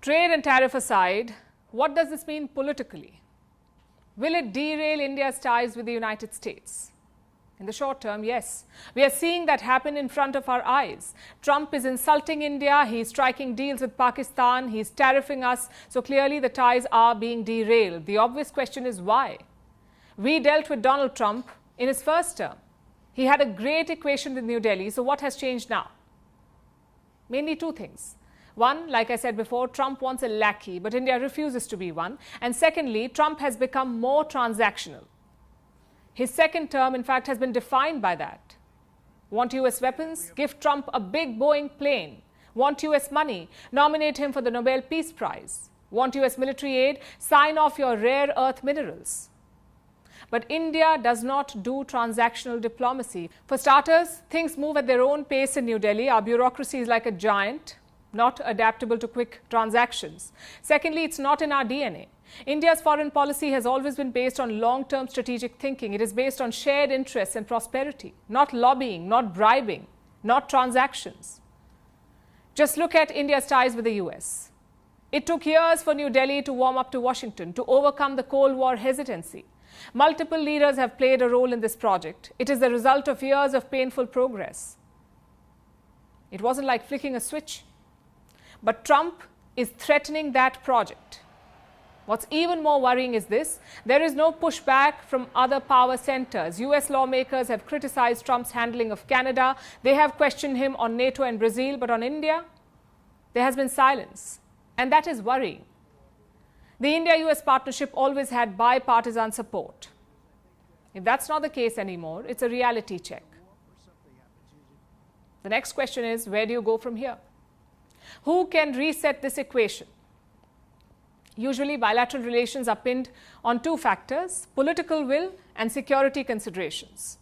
Trade and tariff aside, what does this mean politically? Will it derail India's ties with the United States? In the short term, yes. We are seeing that happen in front of our eyes. Trump is insulting India, he's striking deals with Pakistan, he's tariffing us. So clearly the ties are being derailed. The obvious question is why? We dealt with Donald Trump in his first term. He had a great equation with New Delhi. So what has changed now? Mainly two things. One, like I said before, Trump wants a lackey, but India refuses to be one. And secondly, Trump has become more transactional. His second term, in fact, has been defined by that. Want US weapons? Give Trump a big Boeing plane. Want US money? Nominate him for the Nobel Peace Prize. Want US military aid? Sign off your rare earth minerals. But India does not do transactional diplomacy. For starters, things move at their own pace in New Delhi. Our bureaucracy is like a giant, not adaptable to quick transactions. Secondly, it's not in our DNA. India's foreign policy has always been based on long-term strategic thinking. It is based on shared interests and prosperity, not lobbying, not bribing, not transactions. Just look at India's ties with the US. It took years for New Delhi to warm up to Washington, to overcome the Cold War hesitancy. Multiple leaders have played a role in this project. It is the result of years of painful progress. It wasn't like flicking a switch. But Trump is threatening that project. What's even more worrying is this: there is no pushback from other power centers. US lawmakers have criticized Trump's handling of Canada. They have questioned him on NATO and Brazil, but on India, there has been silence. And that is worrying. The India-US partnership always had bipartisan support. If that's not the case anymore, it's a reality check. The next question is, where do you go from here? Who can reset this equation? Usually, bilateral relations are pinned on two factors: political will and security considerations.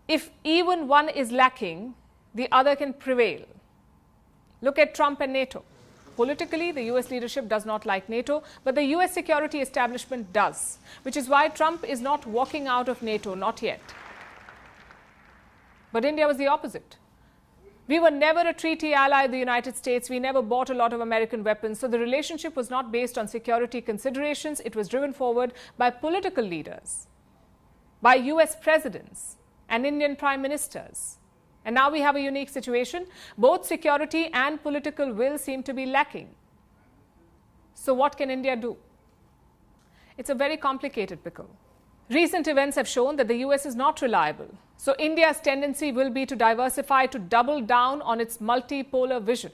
If even one is lacking, the other can prevail. Look at Trump and NATO. Politically, the US leadership does not like NATO, but the US security establishment does, which is why Trump is not walking out of NATO, not yet. But India was the opposite. We were never a treaty ally of the United States. We never bought a lot of American weapons. So the relationship was not based on security considerations. It was driven forward by political leaders, by US presidents and Indian prime ministers. And now we have a unique situation. Both security and political will seem to be lacking. So what can India do? It's a very complicated pickle. Recent events have shown that the US is not reliable. So India's tendency will be to diversify, to double down on its multipolar vision.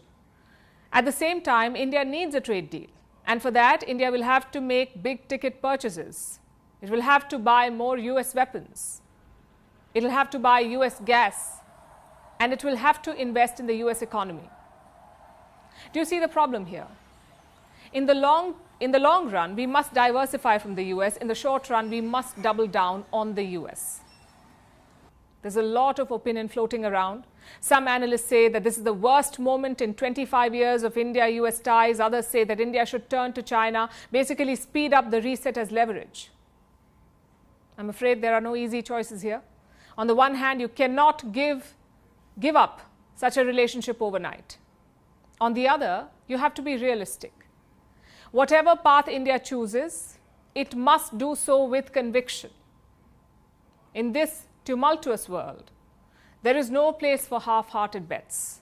At the same time, India needs a trade deal. And for that, India will have to make big ticket purchases. It will have to buy more US weapons. It will have to buy US gas. And it will have to invest in the US economy. Do you see the problem here? In the long run, we must diversify from the US. In the short run, we must double down on the US. There's a lot of opinion floating around. Some analysts say that this is the worst moment in 25 years of India-US ties. Others say that India should turn to China, basically speed up the reset as leverage. I'm afraid there are no easy choices here. On the one hand, you cannot give up such a relationship overnight. On the other, you have to be realistic. Whatever path India chooses, it must do so with conviction. In this tumultuous world, there is no place for half-hearted bets.